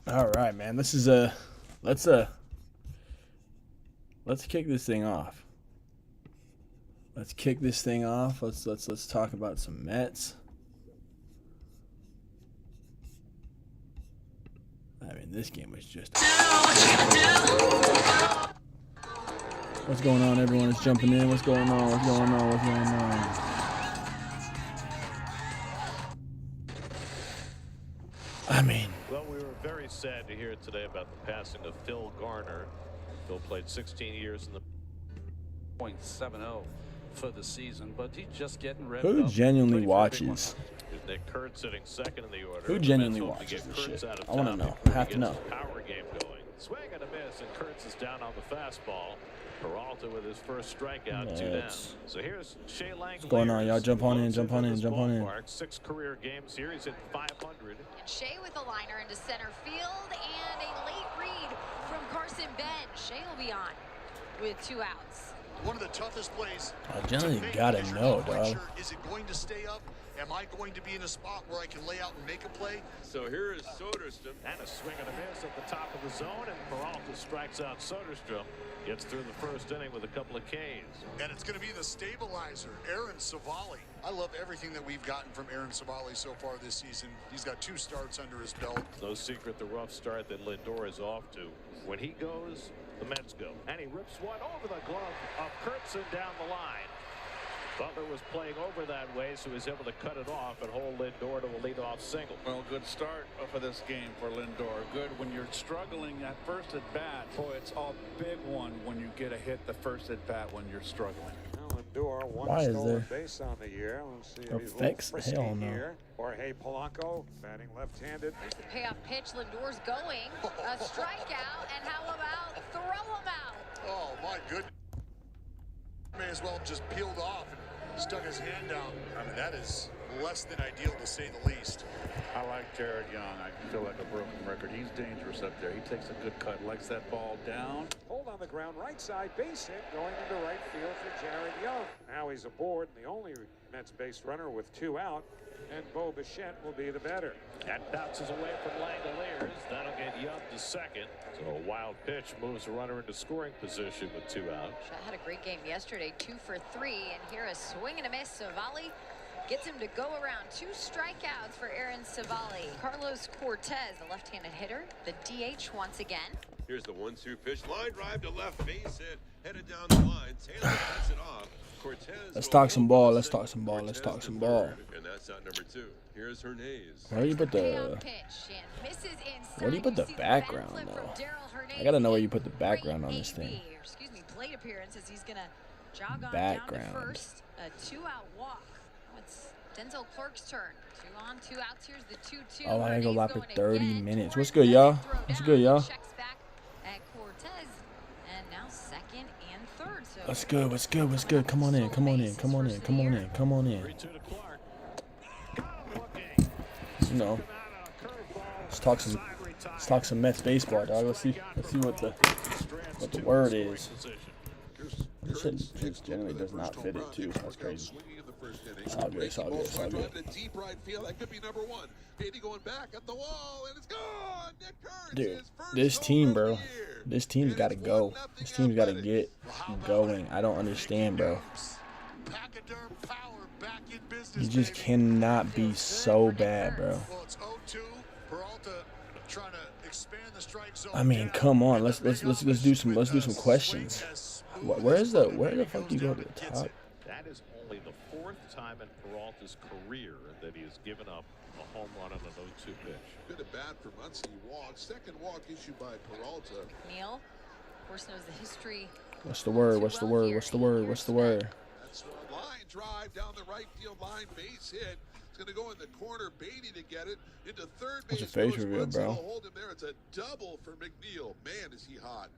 All right, man. This is let's let's kick this thing off. Let's kick this thing off. Let's talk about some Mets. I mean, this game was just. What's going on, everyone? Is jumping in. What's going on? What's going on? What's going on? I mean, well, we were very sad to hear today about the passing of Phil Garner. Phil played 16 years in the .70 for the season, but he's just getting ready. Who genuinely watches? Nick Kurtz sitting second in the order. Who genuinely watches this shit? I want to know. I have to know. Power game going. Swing and a miss, and Kurtz is down on the fastball. Peralta with his first strikeout, 2 down. So here's Shea Langeliers. What's going on, y'all? Jump on in, jump on in, jump on in. 6 career games here. He's at 500. And Shea with a liner into center field, and a late read from Carson Bench. Shea will be on with 2 outs. One of the toughest plays. I generally gotta know, dog. Is it going to stay up? Am I going to be in a spot where I can lay out and make a play? So here is Soderstrom. And a swing and a miss at the top of the zone, and Peralta strikes out Soderstrom. Gets through the first inning with a couple of Ks. And it's going to be the stabilizer, Aaron Savali. I love everything that we've gotten from Aaron Savali so far this season. He's got 2 starts under his belt. No secret the rough start that Lindor is off to. When he goes, the Mets go. And he rips one over the glove of Kurtzen down the line. Butler was playing over that way, so he was able to cut it off and hold Lindor to a leadoff single. Well, good start for this game for Lindor. Good when you're struggling at first at bat. Boy, it's a big one when you get a hit the first at bat when you're struggling. Lindor, Why is there base on the year. Let's see if effects? Hell no. here. Jorge Polanco batting left-handed. Here's the payoff pitch. Lindor's going. A strikeout, and how about throw him out? Oh, my goodness. May as well have just peeled off and stuck his hand down. I mean, that is less than ideal to say the least. I like Jared Young. I feel like a broken record. He's dangerous up there. He takes a good cut, lets that ball down. Hold on the ground, right side base hit going into right field for Jared Young. Now he's aboard, and the only Mets base runner with 2 out, and Bo Bichette will be the batter. That bounces away from Langeliers. That'll get Young to second. So a wild pitch moves the runner into scoring position with 2 out. Bichette had a great game yesterday, 2 for 3, and here a swing and a miss. Savali gets him to go around. 2 strikeouts for Aaron Savali. Carlos Cortez, the left-handed hitter, the DH once again. Here's the 1-2 pitch. Line drive to left, base hit, headed down the line. Taylor cuts it off. Cortez. Let's talk some ball. Let's talk some ball. Let's talk some ball. And that's out number 2. Here's Hernandez. Where do you put the? Where do you put the background though? I gotta know where you put the background on this thing. Excuse me, plate appearance as he's gonna jog on Background. down to first. A 2-out walk. It's Denzel Clark's turn. 2 on, 2 outs. Here's the 2-2. Oh, I gotta go live for 30 minutes. What's good, y'all? What's good, y'all? Checks back at Cortez, and now second and third. So What's good? What's good? What's good? Come on in. Come on in. Come on in. Come on in. Come on in. 3-2 to Clark. You know, let's talk some Mets baseball, dog. Let's see what the word is. This shit generally does not fit it too. That's crazy. It's all good. It's all good. It's all good. Deep right field. That could be number 1. Beatty going back at the wall, and it's gone. Nick Kurtz, Dude, this team, bro. This team's got to go. This team's got to get going. I don't understand, bro. You just cannot be so bad, bro. I mean, come on. Let's do some questions. Where the fuck do you go to the top? That is only the 4th time in Peralta's career that he has given up a home run on an 0-2 pitch. Good at bat for Muncy. Walk. Second walk issued by Peralta. Neil, of course, knows the history. What's the word? What's the word? What's the word? What's the word? That's a line drive down the right field line. Base hit. It's going to go in the corner. Beatty to get it into third base. What's your face reveal, bro? Hold him there. It's a double for McNeil. Man, is he hot.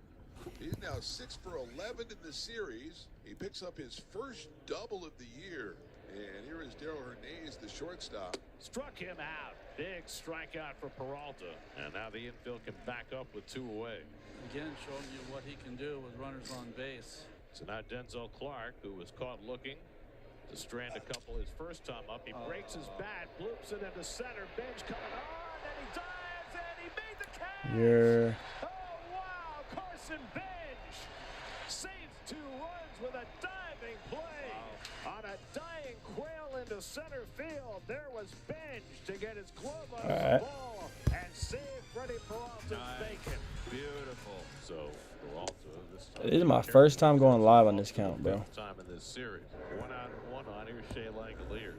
He's now 6 for 11 in the series. He picks up his first double of the year. And here is Darrell Hernandez, the shortstop. Struck him out. Big strikeout for Peralta. And now the infield can back up with 2 away. Again, showing you what he can do with runners on base. So now Denzel Clark, who was caught looking to strand a couple his first time up. He breaks his bat, bloops it into center. Bench coming on, and he dives, and he made the catch. You're. Oh, wow. Carson Bench saves 2 runs with a diving play. On a dying quail into center field, there was Bench to get his glove on the ball and save Freddie Peralta's bacon. Beautiful. So, Peralta, This is my first time going live on this count, bro. time in this series. 1-on-1 on here, Shea Langoliers.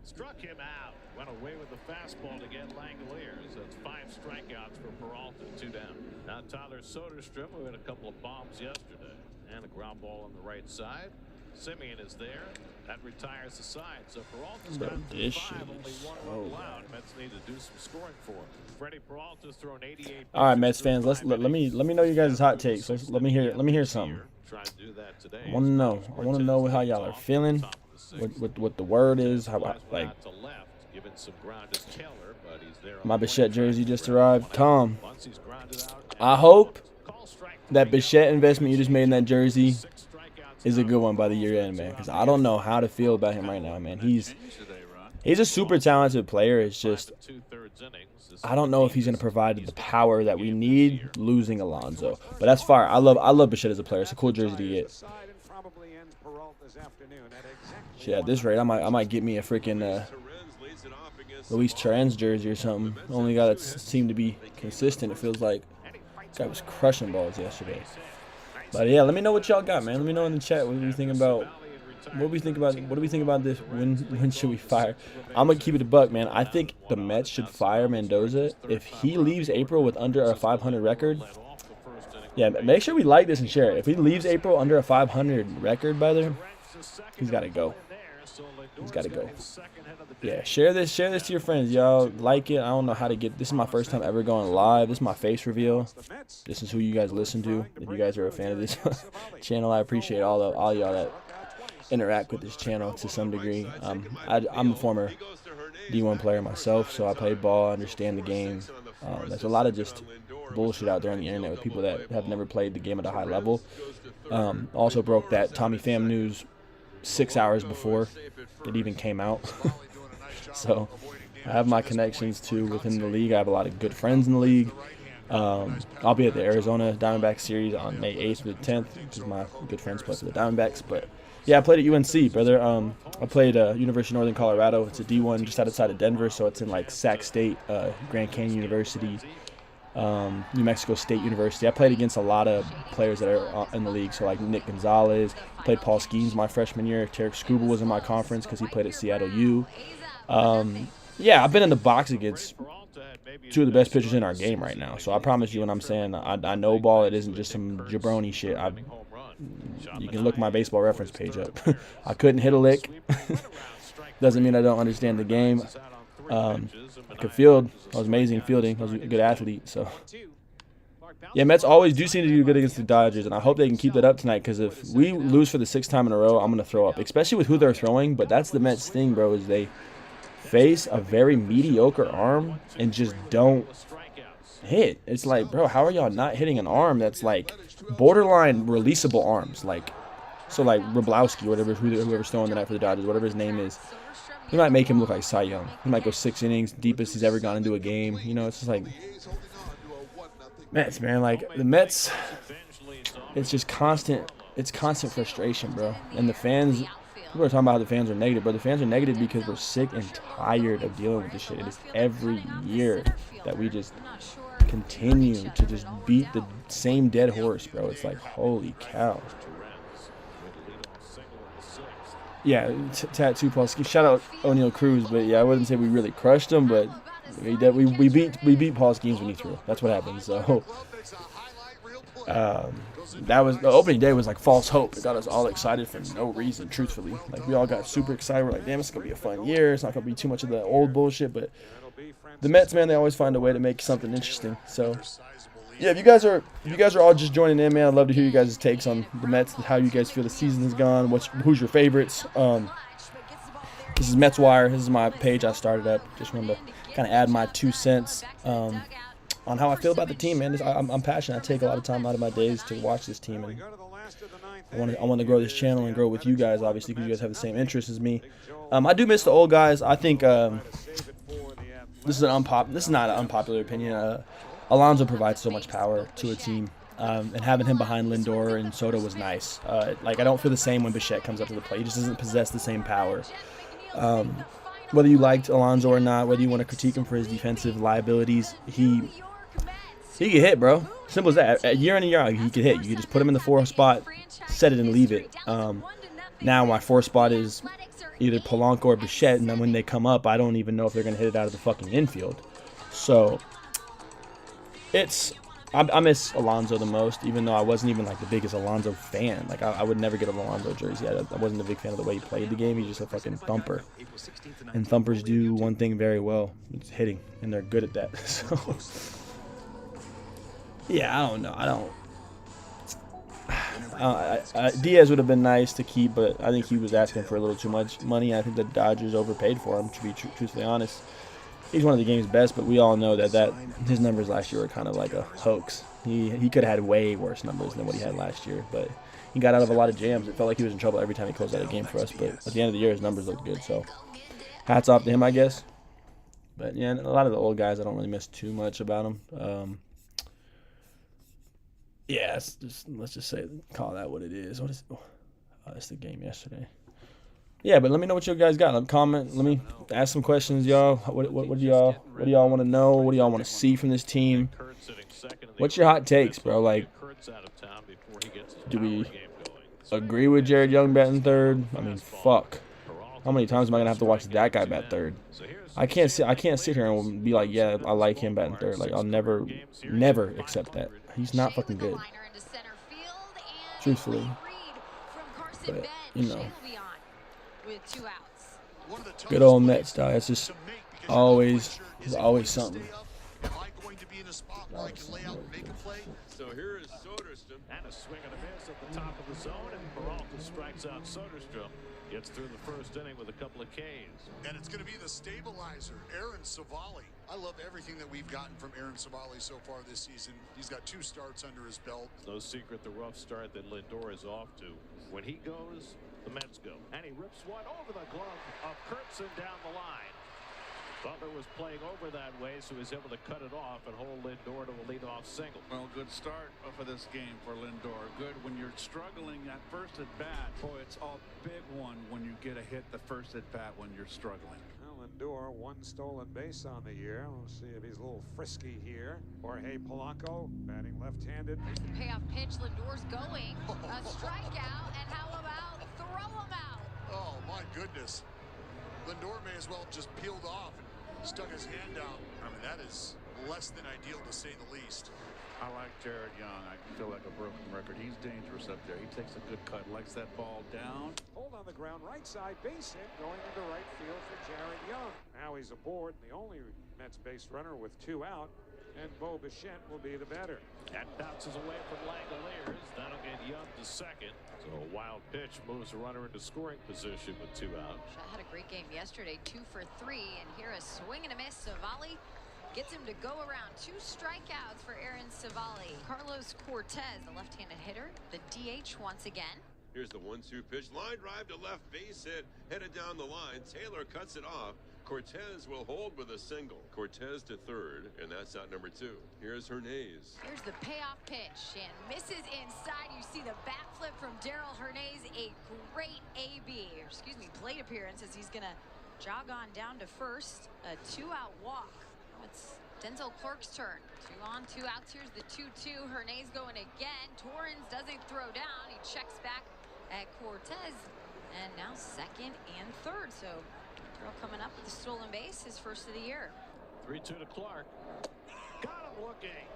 Struck him out. Went away with the fastball to get Langoliers. That's 5 strikeouts for Peralta, 2 down. Now Tyler Soderstrom, who had a couple of bombs yesterday. And a ground ball on the right side. Simeon is there. That retires the side. So Peralta's Bro, got this 5, shit only is 1 so run allowed. Mets need to do some scoring for him. Freddie Peralta's thrown 88. All right, Mets fans, let me know you guys' hot takes. Let me hear something. Try to do that today. I want to know how y'all are feeling. What the word is. How like my Bichette jersey just arrived. Tom, I hope that Bichette investment you just made in that jersey is a good one by the year end, man. Because I don't know how to feel about him right now, man. He's a super talented player. It's just I don't know if he's going to provide the power that we need losing Alonso. But that's fire. I love Bichette as a player. It's a cool jersey to get. Shit, at this rate, I might get me a freaking Luis Torrens jersey or something. The only guy that seemed to be consistent, it feels like. This guy was crushing balls yesterday. But yeah, let me know what y'all got, man. Let me know in the chat what you think about. What do we think about this? When should we fire? I'm gonna keep it a buck, man. I think the Mets should fire Mendoza if he leaves April with under a 500 record. Yeah, make sure we like this and share it. If he leaves April under a 500 record, brother, he's got to go. He's got to go. Yeah, share this to your friends, y'all. Like it. I don't know how to get. This is my first time ever going live. This is my face reveal. This is who you guys listen to. If you guys are a fan of this channel, I appreciate all y'all that interact with this channel to some degree. I'm a former D1 player myself, so I play ball, understand the game. There's a lot of just bullshit out there on the internet with people that have never played the game at a high level. Also broke that Tommy Pham news 6 hours before it even came out. So I have my connections too within the league. I have a lot of good friends in the league. I'll be at the Arizona Diamondbacks series on May 8th through the 10th because my good friends play for the Diamondbacks. But yeah, I played at UNC, brother. I played University of Northern Colorado. It's a D1 just outside of Denver, so it's in like Sac State, Grand Canyon University, New Mexico State University. I played against a lot of players that are in the league, so like Nick Gonzalez. Played Paul Skeens my freshman year. Tarek Skubal was in my conference because he played at Seattle U. Yeah, I've been in the box against 2 of the best pitchers in our game right now. So I promise you when I'm saying I know ball, it isn't just some jabroni shit. You can look my baseball reference page up. I couldn't hit a lick. Doesn't mean I don't understand the game. I could field. I was amazing fielding. I was a good athlete. So yeah, Mets always do seem to do good against the Dodgers, and I hope they can keep that up tonight because if we lose for the 6th time in a row, I'm going to throw up, especially with who they're throwing. But that's the Mets thing, bro, is they face a very mediocre arm and just don't hit. It's like, bro, how are y'all not hitting an arm that's like borderline releasable arms? Like, so like Wroblewski, whoever's throwing tonight for the Dodgers, whatever his name is, he might make him look like Cy Young. He might go 6 innings, deepest he's ever gone into a game. You know, it's just like Mets, man. Like the Mets, it's just constant. It's constant frustration, bro. And the fans, people are talking about how the fans are negative, but the fans are negative because we're sick and tired of dealing with this shit. It is every year that we just continue to just beat the same dead horse, bro. It's like, holy cow. Yeah, tattoo Paul Skeens. Shout out O'Neal Cruz, but yeah, I wouldn't say we really crushed him, but we beat Paul Skeens when he threw. That's what happened. So that was the opening day was like false hope. It got us all excited for no reason, truthfully. Like we all got super excited. We're like, damn, it's gonna be a fun year. It's not gonna be too much of the old bullshit, but the Mets, man, they always find a way to make something interesting. So yeah, if you guys are all just joining in, man, I'd love to hear you guys' takes on the Mets, how you guys feel the season has gone, who's your favorites. This is Mets Wire. This is my page I started up. Just wanted to kind of add my 2 cents on how I feel about the team, man. I'm passionate. I take a lot of time out of my days to watch this team, and I want to grow this channel and grow with you guys, obviously, because you guys have the same interests as me. I do miss the old guys. I think this is not an unpopular opinion. Alonso provides so much power to a team. And having him behind Lindor and Soto was nice. Like, I don't feel the same when Bichette comes up to the plate. He just doesn't possess the same power. Whether you liked Alonso or not, whether you want to critique him for his defensive liabilities, he can hit, bro. Simple as that. A year in and year out, he could hit. You could just put him in the 4th spot, set it and leave it. Now my 4th spot is either Polanco or Bichette, and then when they come up, I don't even know if they're going to hit it out of the fucking infield. So I miss Alonso the most, even though I wasn't even like the biggest Alonso fan. Like, I would never get an Alonso jersey. I wasn't a big fan of the way he played the game. He's just a fucking thumper. And thumpers do one thing very well. It's hitting, and they're good at that. So, yeah, I don't know. Diaz would have been nice to keep, but I think he was asking for a little too much money. I think the Dodgers overpaid for him, to be truthfully honest. He's one of the game's best, but we all know that his numbers last year were kind of like a hoax. He could have had way worse numbers than what he had last year, but he got out of a lot of jams. It felt like he was in trouble every time he closed out a game for us, but at the end of the year, his numbers looked good, so hats off to him, I guess. But, yeah, a lot of the old guys, I don't really miss too much about them. Yeah, let's just call that what it is. What is it? Oh, that's the game yesterday. Yeah, but let me know what you guys got. Comment. Let me ask some questions, y'all. What do y'all want to know? What do y'all want to see from this team? What's your hot takes, bro? Like, do we agree with Jared Young batting 3rd? I mean, fuck. How many times am I gonna have to watch that guy bat 3rd? I can't sit here and be like, yeah, I like him batting 3rd. Like, I'll never accept that. He's not fucking good, truthfully. But, you know. Good old Mets, dog. It's just always something. So here is Soderstrom. And a swing and a miss at the top of the zone, and Peralta strikes out Soderstrom. Gets through the 1st inning with a couple of Ks. And it's going to be the stabilizer, Aaron Savali. I love everything that we've gotten from Aaron Savali so far this season. He's got 2 starts under his belt. No secret the rough start that Lindor is off to. When he goes, the Mets go. And he rips one over the glove of Kurtzen down the line. Butler was playing over that way, so he was able to cut it off and hold Lindor to a leadoff single. Well, good start for this game for Lindor. Good when you're struggling at first at bat. Boy, it's a big one when you get a hit the first at bat when you're struggling. Well, Lindor, 1 stolen base on the year. We'll see if he's a little frisky here. Jorge Polanco batting left-handed. Here's the payoff pitch. Lindor's going. A strikeout, and how about throw him out? Oh, my goodness. Lindor may as well have just peeled off and stuck his hand out. I mean, that is less than ideal, to say the least. I like Jared Young. I feel like a broken record. He's dangerous up there. He takes a good cut, likes that ball down. Hold on the ground, right side, base hit, going into right field for Jared Young. Now he's aboard, the only Mets base runner with 2 out, and Bo Bichette will be the batter. And bounces away from Langoliers. That'll get Young to 2nd. So a wild pitch moves the runner into scoring position with 2 out. Bichette had a great game yesterday, 2 for 3, and here a swing and a miss. Savali gets him to go around. 2 strikeouts for Aaron Savali. Carlos Cortez, the left-handed hitter, the DH once again. Here's the 1-2 pitch. Line drive to left, base hit, headed down the line. Taylor cuts it off. Cortez will hold with a single. Cortez to 3rd, and that's out number 2. Here's Hernandez. Here's the payoff pitch, and misses inside. You see the bat flip from Darell Hernandez. A great plate appearance, as he's gonna jog on down to 1st. A 2-out walk. It's Denzel Clark's turn. 2 on, 2 outs. Here's the 2-2. Hernandez going again. Torrens doesn't throw down. He checks back at Cortez, and now 2nd and 3rd. So Darrell coming up with a stolen base, his 1st of the year. 3-2 to Clark. Got him looking.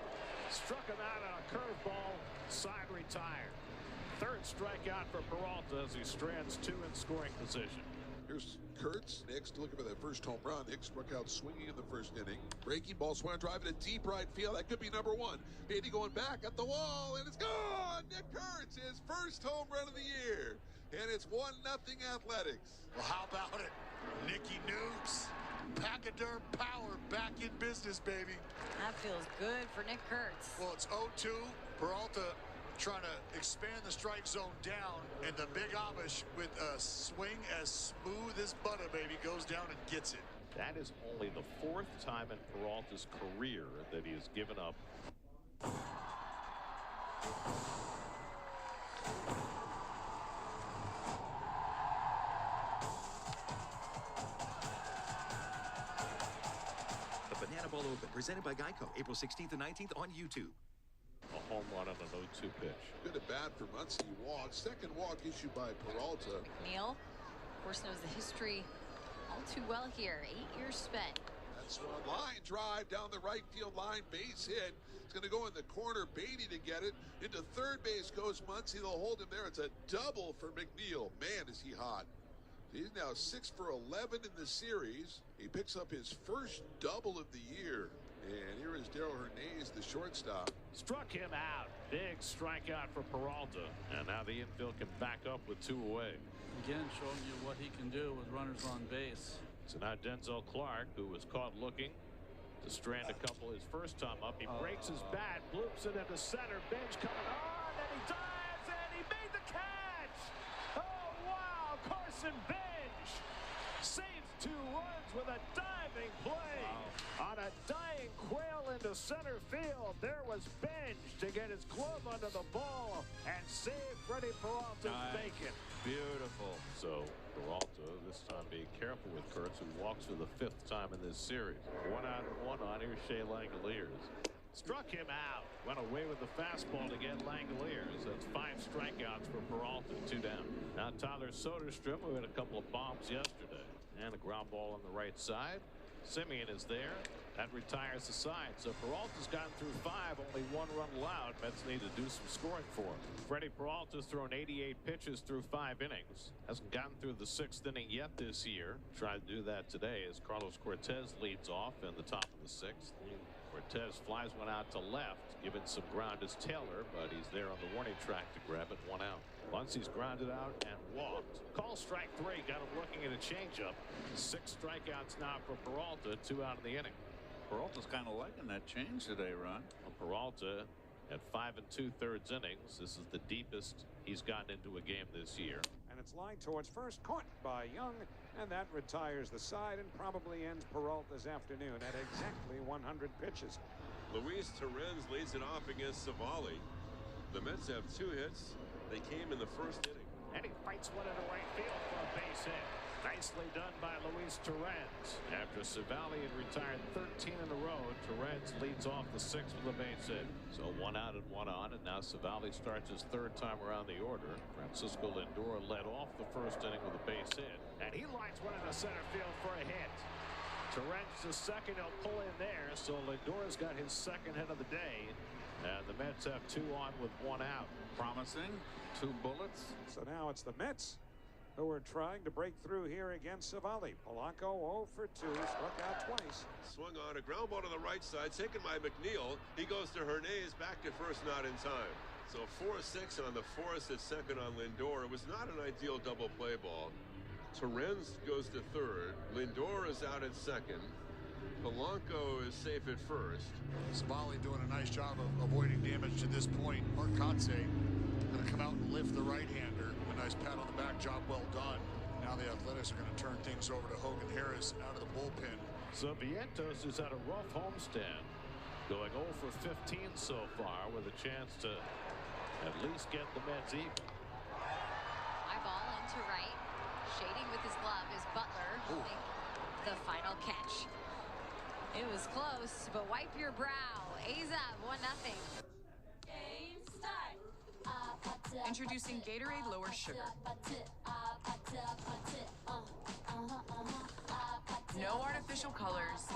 Struck him out on a curveball. Side retired. 3rd strikeout for Peralta as he strands 2 in scoring position. Here's Kurtz next, looking for that first home run. Nick struck out swinging in the 1st inning. Breaking ball, swing drive in a deep right field. That could be number 1. Beatty going back at the wall, and it's gone. Nick Kurtz, his 1st home run of the year, and it's 1-0 Athletics. Well, how about it? Nicky Nukes. Pachyderm Power back in business, baby. That feels good for Nick Kurtz. Well, it's 0-2. Peralta trying to expand the strike zone down, and the big Amish with a swing as smooth as butter, baby, goes down and gets it. That is only the 4th time in Peralta's career that he has given up. The Banana Bowl Open, presented by Geico, April 16th and 19th on YouTube. A home run on an 0-2 pitch. Good at bat for Muncy. Walk. Second walk issued by Peralta. Neal, of course, knows the history all too well here. 8 years spent. That's a line drive down the right field line, base hit. It's going to go in the corner. Beatty to get it. Into third base goes Muncy. They'll hold him there. It's a double for McNeil. Man, is he hot. He's now 6 for 11 in the series. He picks up his first double of the year. And here is Darell Hernandez, the shortstop. Struck him out. Big strikeout for Peralta. And now the infield can back up with 2 away. Again, showing you what he can do with runners on base. So now Denzel Clark, who was caught looking to strand a couple his first time up. He breaks his bat, bloops it into center. Bench coming on, and he dives, and he made the catch. Oh, wow. Carson Bench saves 2 runs with a diving play. On a dying Quail into center field, there was Bench to get his glove under the ball and save Freddie Peralta's bacon. Beautiful. So Peralta this time being careful with Kurtz, who walks for the 5th time in this series. 1 out and 1 on. Here's Shea Langoliers. Struck him out. Went away with the fastball to get Langoliers. That's 5 strikeouts for Peralta. 2 down. Now Tyler Soderstrom, who had a couple of bombs yesterday. And a ground ball on the right side. Simeon is there. That retires the side. So Peralta's gotten through 5, only 1 run allowed. Mets need to do some scoring for him. Freddie Peralta's thrown 88 pitches through 5 innings. Hasn't gotten through the 6th inning yet this year. Tried to do that today as Carlos Cortez leads off in the top of the 6th. Cortez flies one out to left, giving some ground as Taylor, but he's there on the warning track to grab it. 1 out. Once he's grounded out and walked. Call strike 3. Got him looking at a changeup. 6 strikeouts now for Peralta. 2 out of the inning. Peralta's kind of liking that change today, Ron. Well, Peralta at 5 2/3 innings. This is the deepest he's gotten into a game this year. And it's lined towards first, caught by Young, and that retires the side and probably ends Peralta's afternoon at exactly 100 pitches. Luis Torrens leads it off against Savali. The Mets have 2 hits. They came in the 1st inning. And he fights one into right field for a base hit. Nicely done by Luis Torrens. After Savali had retired 13 in a row, Torrens leads off the 6th with a base hit. So 1 out and 1 on, and now Savali starts his 3rd time around the order. Francisco Lindor led off the 1st inning with a base hit. And he lines one into center field for a hit. Torrens the 2nd, he'll pull in there. So Lindor's got his 2nd hit of the day. And the Mets have 2 on with 1 out. Promising. 2 bullets. So now it's the Mets who are trying to break through here against Savali. Polanco 0 for 2, struck out twice. Swung on a ground ball to the right side, taken by McNeil. He goes to Hernandez, back to first, not in time. So 4-6 on the force at 2nd on Lindor. It was not an ideal double play ball. Torrens goes to 3rd. Lindor is out at 2nd. Polanco is safe at 1st. Savali doing a nice job of avoiding damage to this point. Mark Kotsay going to come out and lift the right-hander. A nice pat on the back, job well done. Now the Athletics are going to turn things over to Hogan Harris out of the bullpen. So Vientos is at a rough homestand, going 0 for 15 so far, with a chance to at least get the Mets even. High ball into right. Shading with his glove is Butler. Holding the final catch. It was close, but wipe your brow. A's up 1-0. Introducing Gatorade Lower Sugar. No artificial colors.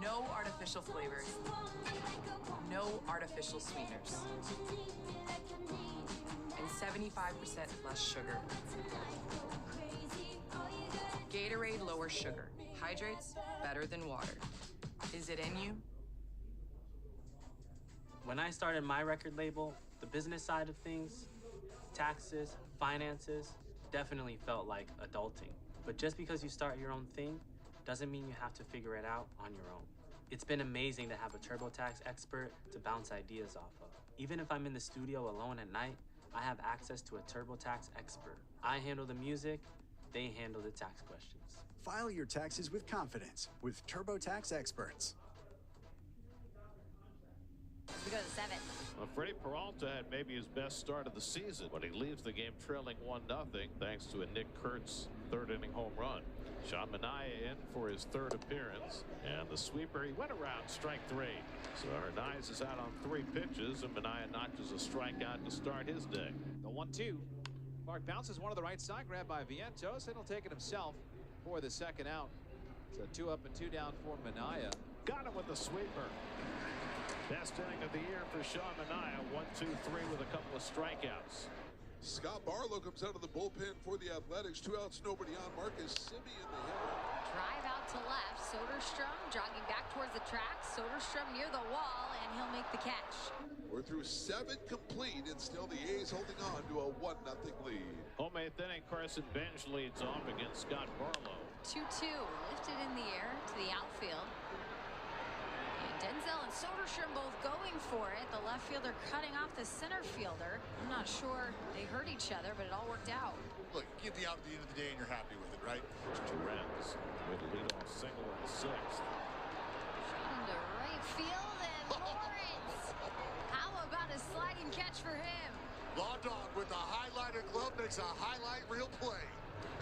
No artificial flavors. No artificial sweeteners. And 75% less sugar. Gatorade Lower Sugar. Hydrates better than water. Is it in you? When I started my record label, the business side of things, taxes, finances, definitely felt like adulting. But just because you start your own thing doesn't mean you have to figure it out on your own. It's been amazing to have a TurboTax expert to bounce ideas off of. Even if I'm in the studio alone at night, I have access to a TurboTax expert. I handle the music, they handle the tax questions. File your taxes with confidence with TurboTax experts. We go to the 7th. Well, Freddie Peralta had maybe his best start of the season when he leaves the game trailing 1-0 thanks to a Nick Kurtz third-inning home run. Sean Manaea in for his third appearance, and the sweeper, he went around strike 3. So Hernandez is out on 3 pitches, and Manaea notches a strikeout to start his day. The 1-2. Clark bounces one to the right side, grabbed by Vientos, and he'll take it himself for the second out. So 2 up and 2 down for Manaea. Got him with the sweeper. Best inning of the year for Sean Manaea. 1-2-3 with a couple of strikeouts. Scott Barlow comes out of the bullpen for the Athletics. 2 outs, nobody on. Marcus Semien, the hitter. Drive out to left. Soderstrom jogging back towards the track. Soderstrom near the wall, and he'll make the catch. We're through 7 complete, and still the A's holding on to a 1-0 lead. Home 8th inning, Carson Bench leads off against Scott Barlow. 2-2, lifted in the air to the outfield. And Denzel and Soderstrom both going for it. The left fielder cutting off the center fielder. I'm not sure they hurt each other, but it all worked out. Look, get the out at the end of the day and you're happy with it, right? Torrens with a leadoff single in the 6th. Shot into right field, and Lawrence. How about a sliding catch for him? Law Dog with the highlighter glove makes a highlight reel play.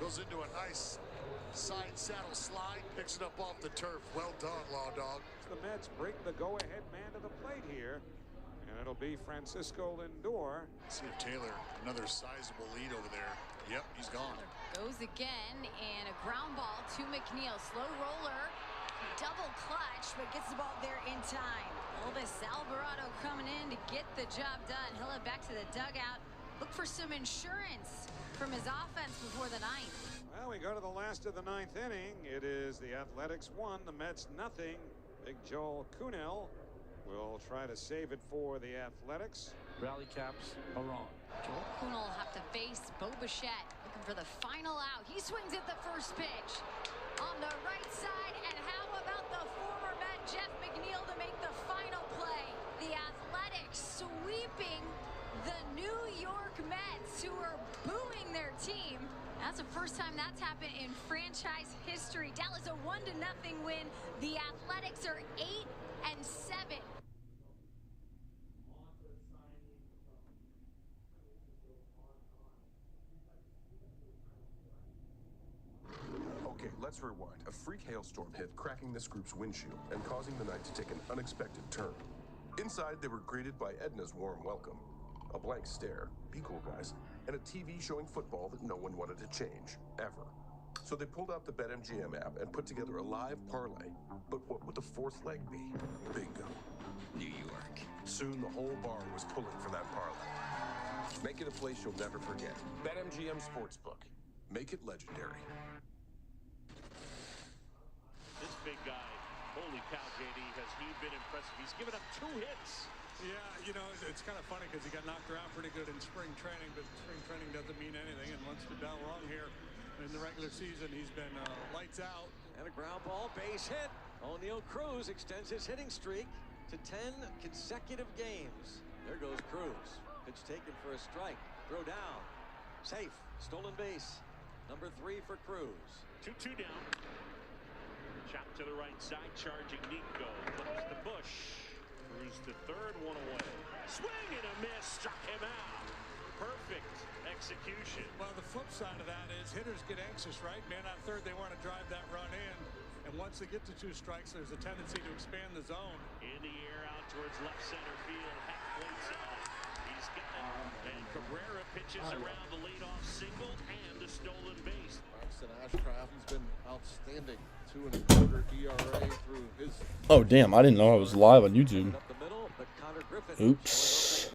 Goes into a nice side saddle slide, picks it up off the turf. Well done, Law Dog. The Mets bring the go-ahead man to the plate here, and it'll be Francisco Lindor. See if Taylor, another sizable lead over there. Yep, he's gone. Goes again, and a ground ball to McNeil. Slow roller, double clutch, but gets the ball there in time. Elvis Alvarado coming in to get the job done. He'll head back to the dugout. Look for some insurance from his offense before the 9th. Well, we go to the last of the 9th inning. It is the Athletics 1, the Mets nothing. Big Joel Kunel will try to save it for the Athletics. Rally caps are on. Joel Kunel will have to face Bo Bichette, looking for the final out. He swings at the first pitch on the right side, and how about the former Met Jeff McNeil to make the final play? The Athletics sweeping the New York Mets, who are booing their team. That's the first time that's happened in franchise history. Dallas a 1-0 win. The Athletics are 8-7. Okay, let's rewind. A freak hailstorm hit, cracking this group's windshield and causing the night to take an unexpected turn. Inside, they were greeted by Edna's warm welcome, a blank stare, be cool guys, and a TV showing football that no one wanted to change, ever. So they pulled out the BetMGM app and put together a live parlay. But what would the 4th leg be? Bingo. New York. Soon the whole bar was pulling for that parlay. Make it a place you'll never forget. BetMGM Sportsbook. Make it legendary. This big guy, holy cow, JD, has he been impressive. He's given up 2 hits. Yeah, you know, it's kind of funny because he got knocked around pretty good in spring training, but spring training doesn't mean anything. And once we've done wrong here in the regular season, he's been lights out. And a ground ball, base hit. O'Neal Cruz extends his hitting streak to 10 consecutive games. There goes Cruz. Pitch taken for a strike. Throw down. Safe. Stolen base. Number 3 for Cruz. 2-2 down. Chop to the right side, charging Nico. Comes to Bush. Cruz to third, 1 away. Swing and a miss, struck him out. Perfect execution. Well, the flip side of that is hitters get anxious, right? Man on third, they want to drive that run in. And once they get to 2 strikes, there's a tendency to expand the zone. In the air, out towards left center field, halfway side. He's got it. And Cabrera pitches around the leadoff single and a stolen base. Braxton Ashcraft has been outstanding. 2.25 ERA through his. Oh damn! I didn't know I was live on YouTube. Oops.